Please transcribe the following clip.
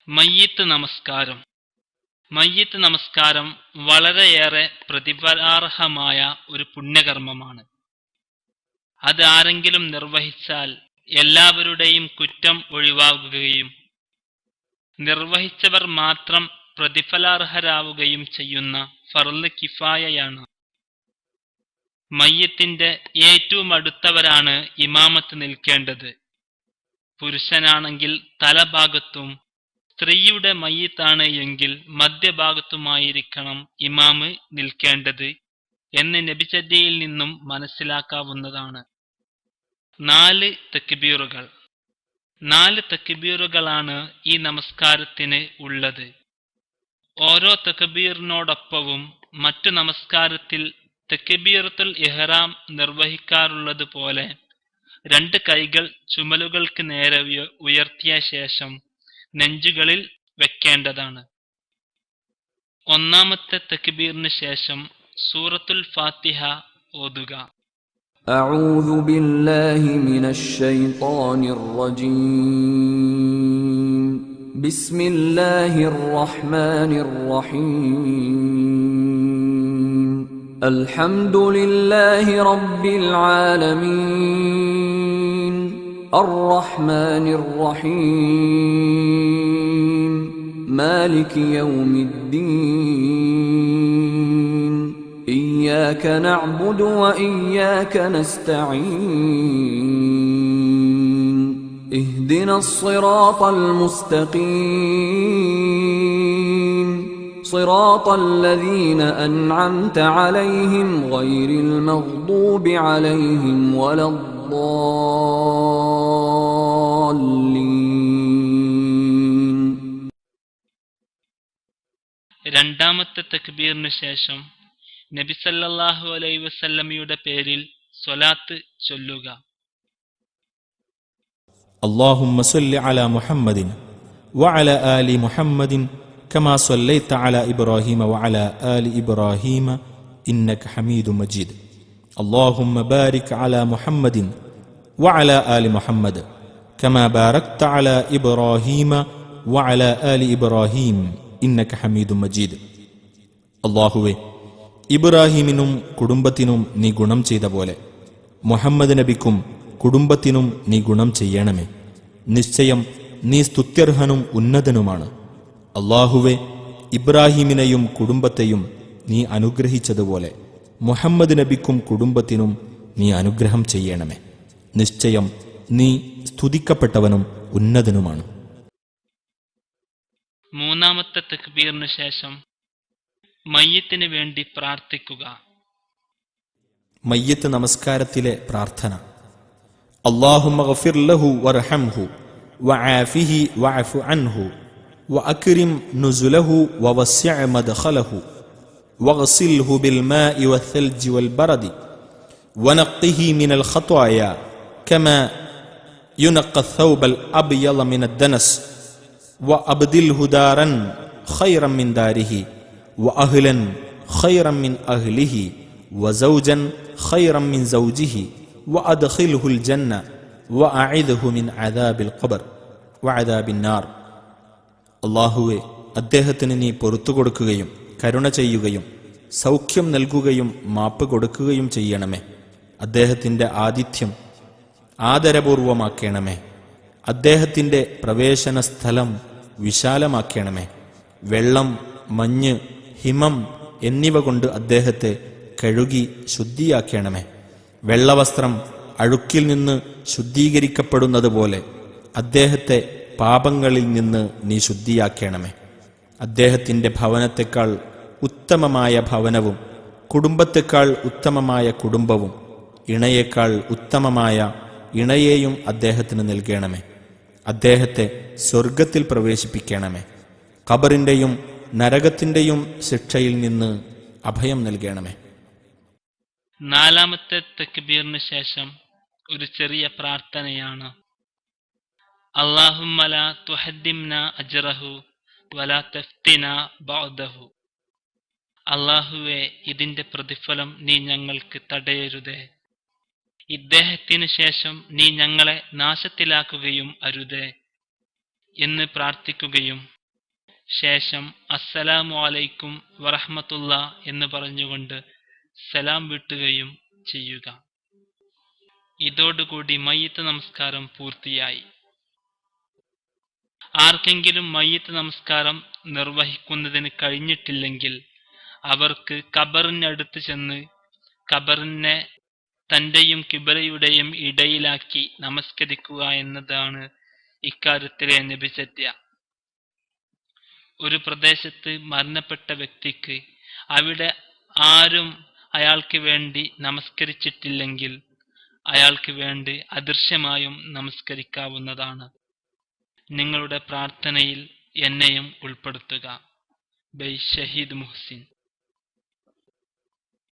മയ്യിത്ത് നമസ്കാരം. മയ്യിത്ത് നമസ്കാരം വളരെയേറെ പ്രതിഫലാർഹമായ ഒരു പുണ്യകർമ്മമാണ്. അത് ആരെങ്കിലും നിർവഹിച്ചാൽ എല്ലാവരുടെയും കുറ്റം ഒഴിവാകുകയും നിർവഹിച്ചവർ മാത്രം പ്രതിഫലാർഹരാവുകയും ചെയ്യുന്ന ഫർള് കിഫായയാണ്. മയ്യിത്തിന്റെ ഏറ്റവും അടുത്തവരാണ് ഇമാമത്ത് നിൽക്കേണ്ടത്. പുരുഷനാണെങ്കിൽ തലഭാഗത്തും, സ്ത്രീയുടെ മയ്യിത്താണ് എങ്കിൽ മധ്യഭാഗത്തുമായിരിക്കണം ഇമാമ് നിൽക്കേണ്ടത് എന്ന് നബിചര്യയിൽ നിന്നും മനസ്സിലാക്കാവുന്നതാണ്. 4 തക്ബീറുകൾ. 4 തക്ബീറുകളാണ് ഈ നമസ്കാരത്തിന് ഉള്ളത്. ഓരോ തക്ബീറിനോടൊപ്പവും മറ്റു നമസ്കാരത്തിൽ തക്ബീറത്തുൽ ഇഹ്റാം നിർവഹിക്കാറുള്ളത് പോലെ 2 കൈകൾ ചുമലുകൾക്ക് നേരെ ഉയർത്തിയ ശേഷം നെഞ്ചുകളിൽ വെക്കേണ്ടതാണ്. ഒന്നാമത്തെ തക്ബീറിന് ശേഷം സൂറത്തുൽ ഫാത്തിഹ ഓതുക. അഊദു ബില്ലാഹി മിനശ് ശൈത്വാനിർ റജീം. ബിസ്മില്ലാഹിർ റഹ്മാനിർ റഹീം. അൽഹംദുലില്ലാഹി റബ്ബിൽ ആലമീൻ. അർറഹ്മാനിർ റഹീം. മാലികി യൗമിദ്ദീൻ. إياك نعبد وإياك نستعين. اهدنا الصراط المستقيم. صراط الذين أنعمت عليهم غير المغضوب عليهم ولا الضالين. രണ്ടാമത്തെ തക്ബീറിന് ശേഷം നബി സല്ലല്ലാഹു അലൈഹി വസല്ലമയുടെ പേരിൽ സ്വലാത്ത് ചൊല്ലുക. اللهم صل على محمد وعلى آل محمد كما صليت على إبراهيم وعلى آل إبراهيم إنك حميد مجيد. اللهم بارك على محمد وعلى آل محمد كما باركت على إبراهيم وعلى آل إبراهيم إنك حميد مجيد. അല്ലാഹുവേ, ഇബ്രാഹിമിനും കുടുംബത്തിനും നീ ഗുണം ചെയ്ത പോലെ മുഹമ്മദ് നബിക്കും കുടുംബത്തിനും നീ ഗുണം ചെയ്യണമേ. നിശ്ചയം നീ സ്തുത്യർഹനും ഉന്നതനുമാണ്. അല്ലാഹുവേ, ഇബ്രാഹിമിനെയും കുടുംബത്തെയും നീ അനുഗ്രഹിച്ചതുപോലെ മുഹമ്മദ് നബിക്കും കുടുംബത്തിനും നീ അനുഗ്രഹം ചെയ്യണമേ. നിശ്ചയം നീ സ്തുതിക്കപ്പെട്ടവനും ഉന്നതനുമാണ്. മൂന്നാമത്തെ തക്ബീറിന് ശേഷം മയ്യിത്തിന് വേണ്ടി പ്രാർത്ഥിക്കുക. മയ്യിത്ത് നമസ്കാരത്തിലെ പ്രാർത്ഥന. അല്ലാഹുമ്മ ഗഫിർ ലഹു വർഹംഹു വആഫിഹി വഅഫു അൻഹു വഅക്രിം നുസുലഹു വവസ്സിഅ മദ്ഖലഹു വഗ്സിൽഹു ബിൽമാഇ വൽഥൽജി വൽബറദി വനഖ്ഖിഹി മിനൽ ഖത്വായ കമാ യുനഖ്ഖ അത്ഥൗബൽ അബ്യള മിനദ് ദനസ് വഅബ്ദിൽഹു ദാരൻ ഖൈറൻ മിൻ ദാരിഹി وأهلا خيرا من أهله وزوجا خيرا من زوجه وأدخله الجنة وأعذه من عذاب القبر وعذاب النار. അല്ലാഹുവേ, അദ്ദേഹത്തിന് നീ പൊറുത്തു കൊടുക്കുകയും കരുണ ചെയ്യുകയും സൗഖ്യം നൽകുകയും മാപ്പ് കൊടുക്കുകയും ചെയ്യണമേ. അദ്ദേഹത്തിൻ്റെ ആതിഥ്യം ആദരപൂർവമാക്കണമേ. അദ്ദേഹത്തിൻ്റെ പ്രവേശന സ്ഥലം വിശാലമാക്കണമേ. വെള്ളം, മഞ്ഞ്, ഹിമം എന്നിവ കൊണ്ട് അദ്ദേഹത്തെ കഴുകി ശുദ്ധിയാക്കണമേ. വെള്ളവസ്ത്രം അഴുക്കിൽ നിന്ന് ശുദ്ധീകരിക്കപ്പെടുന്നത് പോലെ അദ്ദേഹത്തെ പാപങ്ങളിൽ നിന്ന് നീ ശുദ്ധിയാക്കണമേ. അദ്ദേഹത്തിൻ്റെ ഭവനത്തെക്കാൾ ഉത്തമമായ ഭവനവും കുടുംബത്തെക്കാൾ ഉത്തമമായ കുടുംബവും ഇണയേക്കാൾ ഉത്തമമായ ഇണയെയും അദ്ദേഹത്തിന് നൽകണമേ. അദ്ദേഹത്തെ സ്വർഗത്തിൽ പ്രവേശിപ്പിക്കണമേ. ഖബറിൻ്റെയും നരകത്തിൻ്റെയും ശിക്ഷയിൽ നിന്ന് അഭയം നൽകണമേ. നാലാമത്തെ തക്ബീറിന് ശേഷം ഒരു ചെറിയ പ്രാർത്ഥനയാണ്. അല്ലാഹുമ്മ ലാ തുഹദ്ദിംനാ അജ്റഹു വലാ തഫ്തിനാ ബഅദഹു. അല്ലാഹുവേ, ഇതിന്റെ പ്രതിഫലം നീ ഞങ്ങൾക്ക് തടയരുതേ. ഇദ്ദേഹത്തിന് ശേഷം നീ ഞങ്ങളെ നാശത്തിലാക്കുകയും അരുതേ. എന്ന് പ്രാർത്ഥിക്കുകയും ശേഷം അസ്സലാമു അലൈക്കും വറഹ്മത്തുള്ള എന്ന് പറഞ്ഞുകൊണ്ട് സലാം വീട്ടുകയും ചെയ്യുക. ഇതോടുകൂടി മയ്യിത്ത് നമസ്കാരം പൂർത്തിയായി. ആർക്കെങ്കിലും മയ്യിത്ത് നമസ്കാരം നിർവഹിക്കുന്നതിന് കഴിഞ്ഞിട്ടില്ലെങ്കിൽ അവർക്ക് ഖബറിനടുത്ത് ചെന്ന് ഖബറിനെ തന്റെയും കിബിലയുടെയും ഇടയിലാക്കി നമസ്കരിക്കുക എന്നതാണ് ഇക്കാര്യത്തിലെ നബിചര്യ. ഒരു പ്രദേശത്ത് മരണപ്പെട്ട വ്യക്തിക്ക് അവിടെ ആരും അയാൾക്ക് വേണ്ടി നമസ്കരിച്ചിട്ടില്ലെങ്കിൽ അയാൾക്ക് വേണ്ടി അദൃശ്യമായും നമസ്കരിക്കാവുന്നതാണ്. നിങ്ങളുടെ പ്രാർത്ഥനയിൽ എന്നെയും ഉൾപ്പെടുത്തുക. ബൈ ഷഹീദ് മുഹ്സിൻ.